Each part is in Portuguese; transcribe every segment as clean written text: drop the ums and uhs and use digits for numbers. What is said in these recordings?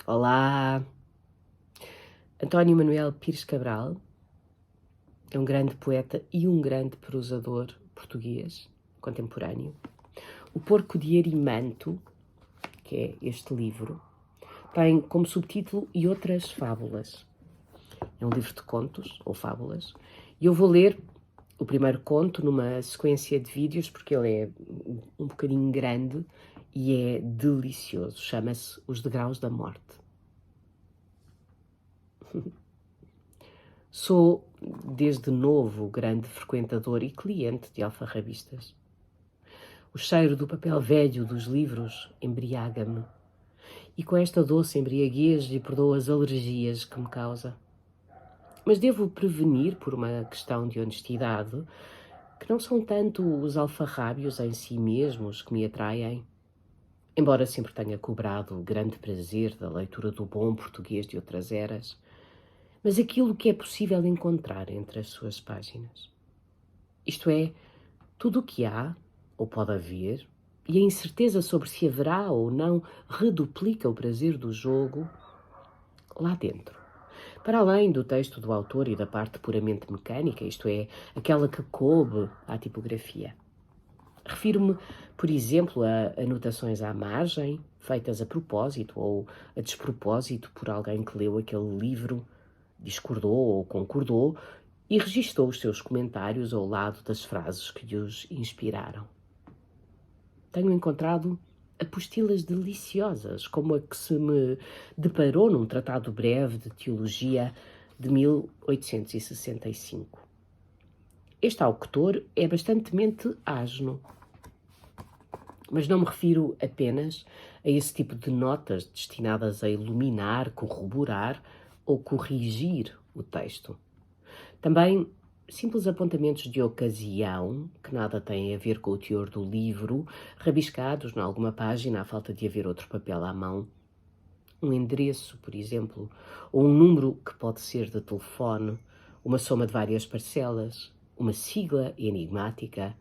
Olá! António Manuel Pires Cabral é um grande poeta e um grande prosador português contemporâneo. O Porco de Erimanto, que é este livro, tem como subtítulo E Outras Fábulas. É um livro de contos, ou fábulas, e eu vou ler o primeiro conto numa sequência de vídeos, porque ele é um bocadinho grande e é delicioso. Chama-se Os Degraus da Morte. Sou, desde novo, grande frequentador e cliente de alfarrabistas. O cheiro do papel velho dos livros embriaga-me. E com esta doce embriaguez lhe perdoo as alergias que me causa. Mas devo prevenir, por uma questão de honestidade, que não são tanto os alfarrábios em si mesmos que me atraem, embora sempre tenha cobrado o grande prazer da leitura do bom português de outras eras, mas aquilo que é possível encontrar entre as suas páginas. Isto é, tudo o que há, ou pode haver, e a incerteza sobre se haverá ou não reduplica o prazer do jogo lá dentro. Para além do texto do autor e da parte puramente mecânica, isto é, aquela que coube à tipografia. Refiro-me, por exemplo, a anotações à margem, feitas a propósito ou a despropósito por alguém que leu aquele livro, discordou ou concordou e registou os seus comentários ao lado das frases que os inspiraram. Tenho encontrado apostilas deliciosas, como a que se me deparou num tratado breve de teologia de 1865. Este autor é bastantemente asno, mas não me refiro apenas a esse tipo de notas destinadas a iluminar, corroborar ou corrigir o texto. Também simples apontamentos de ocasião, que nada têm a ver com o teor do livro, rabiscados em alguma página à falta de haver outro papel à mão. Um endereço, por exemplo, ou um número que pode ser de telefone, uma soma de várias parcelas, uma sigla enigmática,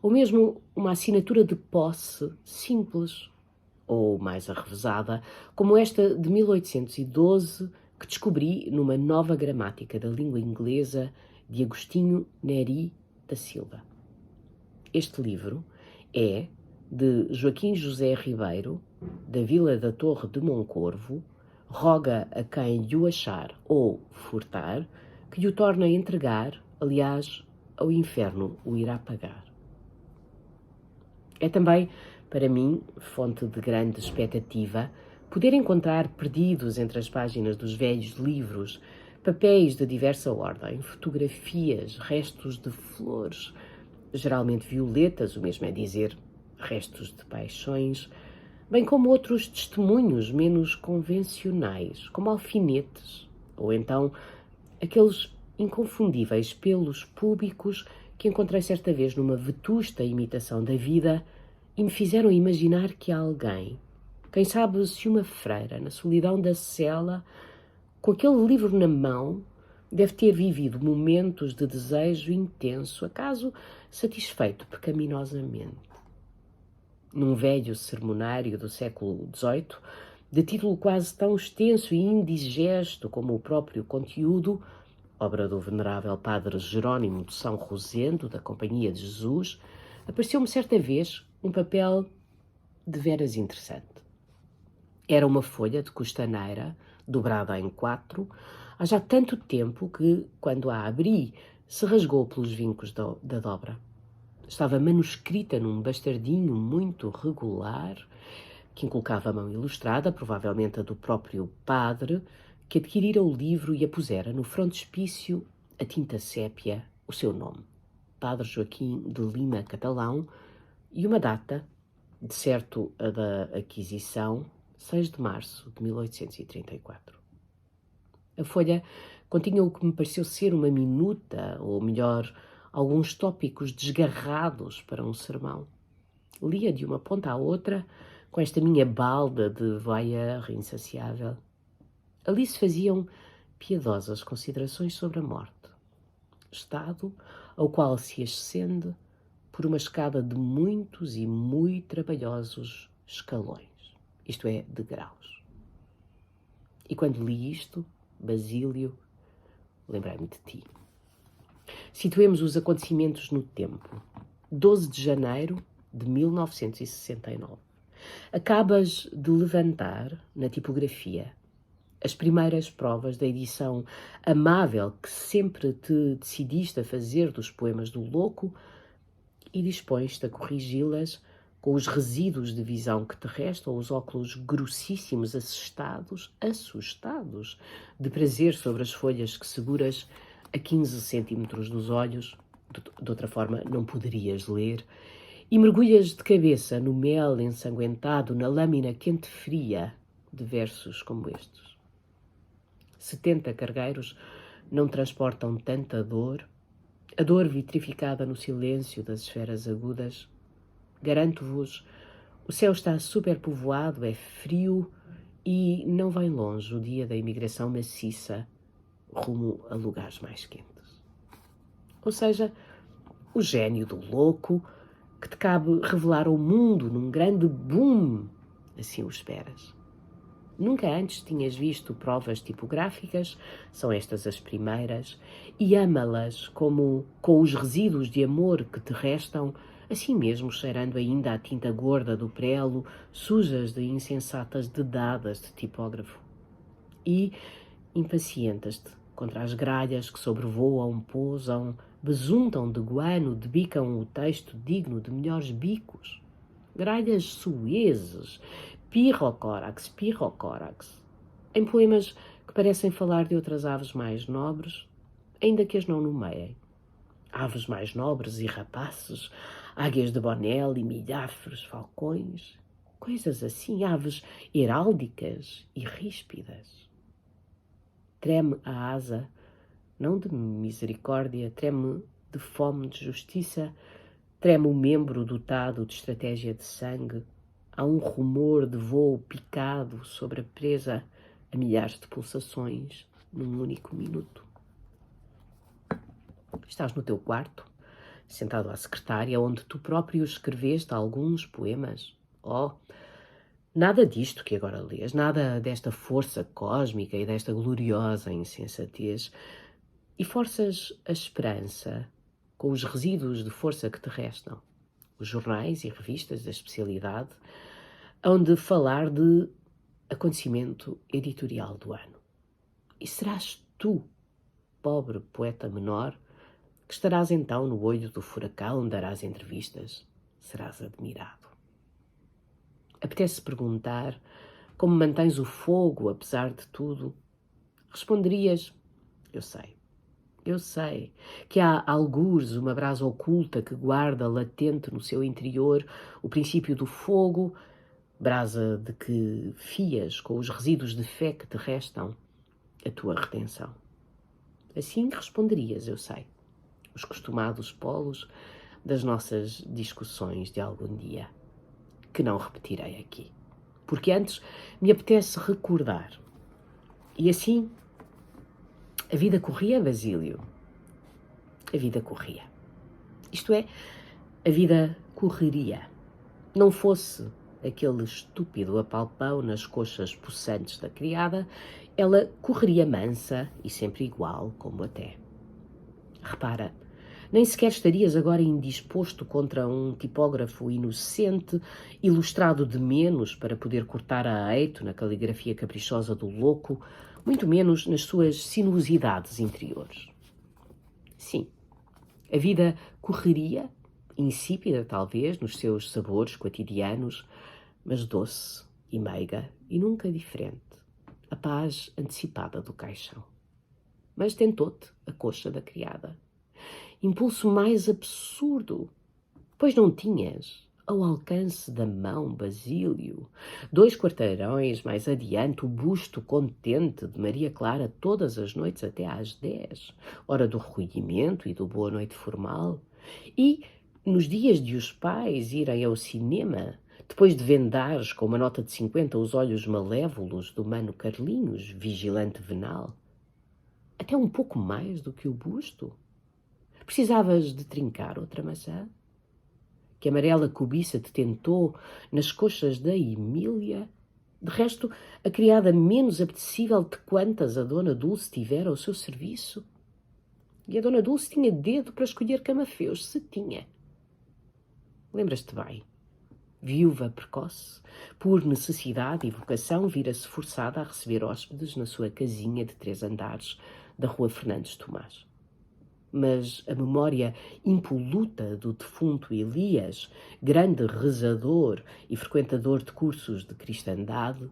ou mesmo uma assinatura de posse simples, ou mais arrevesada, como esta de 1812, que descobri numa nova gramática da língua inglesa de Agostinho Neri da Silva. Este livro é de Joaquim José Ribeiro, da Vila da Torre de Moncorvo, roga a quem lhe o achar ou furtar, que lhe o torna a entregar, aliás, ao inferno o irá pagar. É também, para mim, fonte de grande expectativa, poder encontrar perdidos entre as páginas dos velhos livros papéis de diversa ordem, fotografias, restos de flores, geralmente violetas, o mesmo é dizer, restos de paixões, bem como outros testemunhos menos convencionais, como alfinetes, ou então aqueles inconfundíveis pelos púbicos que encontrei certa vez numa vetusta imitação da vida e me fizeram imaginar que alguém, quem sabe se uma freira, na solidão da cela, com aquele livro na mão, deve ter vivido momentos de desejo intenso, acaso satisfeito pecaminosamente. Num velho sermonário do século XVIII, de título quase tão extenso e indigesto como o próprio conteúdo, obra do venerável padre Jerónimo de São Rosendo, da Companhia de Jesus, apareceu-me certa vez um papel de veras interessante. Era uma folha de costaneira, dobrada em 4, há já tanto tempo que, quando a abri, se rasgou pelos vincos da dobra. Estava manuscrita num bastardinho muito regular, que inculcava a mão ilustrada, provavelmente a do próprio padre, que adquirira o livro e a pusera no frontispício, a tinta sépia, o seu nome, Padre Joaquim de Lima Catalão, e uma data, de certo a da aquisição, 6 de março de 1834. A folha continha o que me pareceu ser uma minuta, ou melhor, alguns tópicos desgarrados para um sermão. Lia de uma ponta à outra, com esta minha balda de voyeur insaciável. Ali se faziam piedosas considerações sobre a morte, estado ao qual se ascende por uma escada de muitos e muito trabalhosos escalões, isto é, degraus. E quando li isto, Basílio, lembrei-me de ti. Situemos os acontecimentos no tempo. 12 de janeiro de 1969. Acabas de levantar, na tipografia, as primeiras provas da edição amável que sempre te decidiste a fazer dos poemas do Louco e dispões-te a corrigi-las com os resíduos de visão que te restam, os óculos grossíssimos, assustados, de prazer sobre as folhas que seguras a 15 centímetros dos olhos, de outra forma não poderias ler, e mergulhas de cabeça no mel ensanguentado, na lâmina quente-fria de versos como estes. 70 cargueiros não transportam tanta dor, a dor vitrificada no silêncio das esferas agudas. Garanto-vos, o céu está superpovoado, é frio e não vem longe o dia da imigração maciça rumo a lugares mais quentes. Ou seja, o gênio do Louco que te cabe revelar ao mundo num grande boom, assim o esperas. Nunca antes tinhas visto provas tipográficas, são estas as primeiras, e ama-las como com os resíduos de amor que te restam, assim mesmo cheirando ainda a tinta gorda do prelo, sujas de insensatas dedadas de tipógrafo. E impacientas-te contra as gralhas que sobrevoam, pousam, besuntam de guano, debicam o texto digno de melhores bicos. Gralhas suezes, pirrocórax, em poemas que parecem falar de outras aves mais nobres, ainda que as não nomeiem. Aves mais nobres e rapaces, águias de Bonel e milhafres, falcões, coisas assim, aves heráldicas e ríspidas. Treme a asa, não de misericórdia, treme de fome de justiça, treme o membro dotado de estratégia de sangue. Há um rumor de voo picado sobre a presa a milhares de pulsações num único minuto. Estás no teu quarto, sentado à secretária, onde tu próprio escreveste alguns poemas. Oh, nada disto que agora lês, nada desta força cósmica e desta gloriosa insensatez, e forças a esperança com os resíduos de força que te restam. Os jornais e revistas da especialidade hão de falar de acontecimento editorial do ano. E serás tu, pobre poeta menor, que estarás então no olho do furacão, darás entrevistas, serás admirado. Apetece perguntar como mantens o fogo apesar de tudo? Responderias, eu sei que há algures uma brasa oculta que guarda latente no seu interior o princípio do fogo, brasa de que fias com os resíduos de fé que te restam a tua redenção. Assim responderias, eu sei, os costumados polos das nossas discussões de algum dia, que não repetirei aqui, porque antes me apetece recordar. E assim, a vida corria, Basílio. A vida corria. Isto é, a vida correria. Não fosse aquele estúpido apalpão nas coxas possantes da criada, ela correria mansa e sempre igual, como até. Repara, nem sequer estarias agora indisposto contra um tipógrafo inocente, ilustrado de menos para poder cortar a eito na caligrafia caprichosa do Louco, muito menos nas suas sinuosidades interiores. Sim, a vida correria, insípida talvez nos seus sabores quotidianos, mas doce e meiga e nunca diferente, a paz antecipada do caixão. Mas tentou-te a coxa da criada. Impulso mais absurdo, pois não tinhas, ao alcance da mão, Basílio, 2 quarteirões mais adiante, o busto contente de Maria Clara todas as noites até às 10, hora do recolhimento e do boa noite formal, e, nos dias de os pais irem ao cinema, depois de vendares com uma nota de 50 os olhos malévolos do mano Carlinhos, vigilante venal, até um pouco mais do que o busto. Precisavas de trincar outra maçã? Que a amarela cobiça te tentou nas coxas da Emília? De resto, a criada menos apetecível de quantas a Dona Dulce tivera ao seu serviço. E a Dona Dulce tinha dedo para escolher camafeus, se tinha. Lembras-te bem? Viúva precoce, por necessidade e vocação, vira-se forçada a receber hóspedes na sua casinha de 3 andares da rua Fernandes Tomás. Mas a memória impoluta do defunto Elias, grande rezador e frequentador de cursos de cristandade,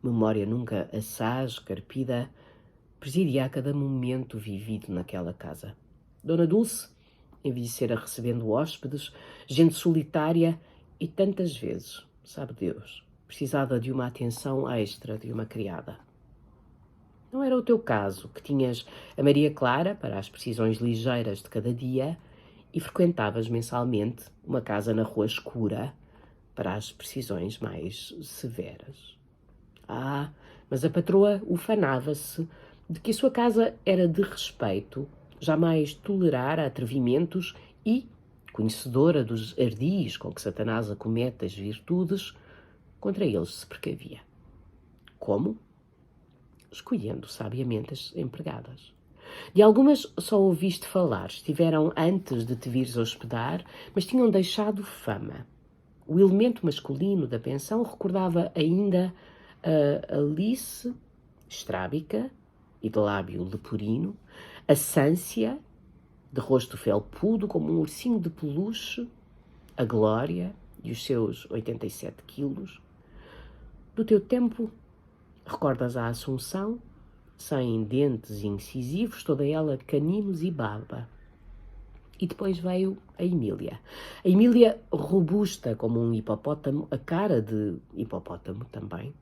memória nunca assaz, carpida, presidia a cada momento vivido naquela casa. Dona Dulce envelhecera recebendo hóspedes, gente solitária e tantas vezes, sabe Deus, precisava de uma atenção extra de uma criada. Não era o teu caso, que tinhas a Maria Clara para as precisões ligeiras de cada dia e frequentavas mensalmente uma casa na Rua Escura para as precisões mais severas. Mas a patroa ufanava-se de que a sua casa era de respeito, jamais tolerara atrevimentos e, conhecedora dos ardis com que Satanás acomete as virtudes, contra eles se precavia. Como? Escolhendo sabiamente as empregadas. De algumas só ouviste falar, estiveram antes de te vires hospedar, mas tinham deixado fama. O elemento masculino da pensão recordava ainda a Alice, estrábica e de lábio leporino, a Sância, de rosto felpudo como um ursinho de peluche, a Glória e os seus 87 quilos. Do teu tempo, recordas a Assunção, sem dentes incisivos, toda ela caninos e barba. E depois veio a Emília. A Emília, robusta como um hipopótamo, a cara de hipopótamo também.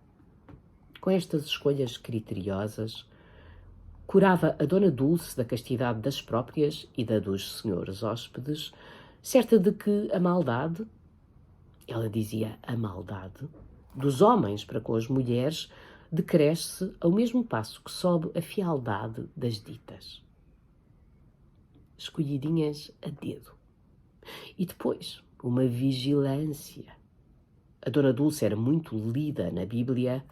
Com estas escolhas criteriosas, curava a Dona Dulce da castidade das próprias e da dos senhores hóspedes, certa de que a maldade, ela dizia a maldade, dos homens para com as mulheres decresce ao mesmo passo que sobe a fialdade das ditas. Escolhidinhas a dedo. E depois, uma vigilância. A Dona Dulce era muito lida na Bíblia.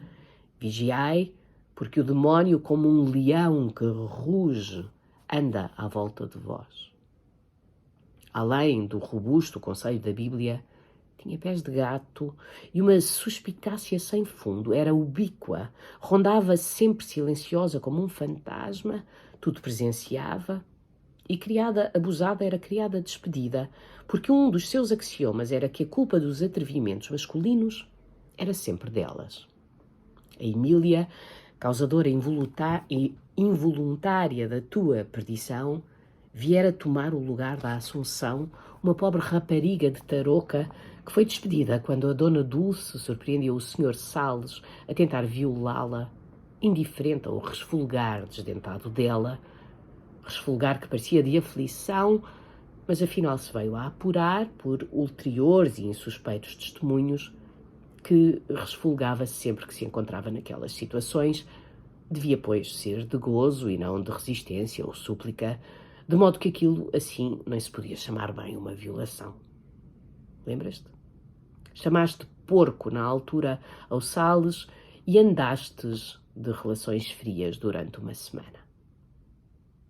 Vigiai, porque o demónio, como um leão que ruge, anda à volta de vós. Além do robusto conselho da Bíblia, tinha pés de gato e uma suspicácia sem fundo. Era ubíqua, rondava sempre silenciosa como um fantasma, tudo presenciava. E criada abusada era criada despedida, porque um dos seus axiomas era que a culpa dos atrevimentos masculinos era sempre delas. A Emília, causadora involuntária da tua perdição, viera tomar o lugar da Assunção, uma pobre rapariga de tarouca que foi despedida quando a Dona Dulce surpreendeu o Sr. Salles a tentar violá-la, indiferente ao resfolgar desdentado dela, resfolgar que parecia de aflição, mas afinal se veio a apurar por ulteriores e insuspeitos testemunhos que resfolgava sempre que se encontrava naquelas situações, devia, pois, ser de gozo e não de resistência ou súplica, de modo que aquilo, assim, nem se podia chamar bem uma violação. Lembras-te? Chamaste porco na altura ao Salles e andastes de relações frias durante uma semana.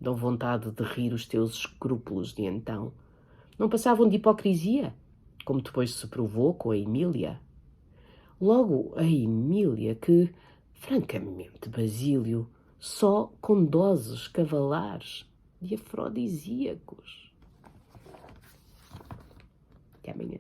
Dão vontade de rir os teus escrúpulos de então. Não passavam de hipocrisia, como depois se provou com a Emília. Logo a Emília que, francamente, Basílio, só com doses cavalares de afrodisíacos. Até amanhã.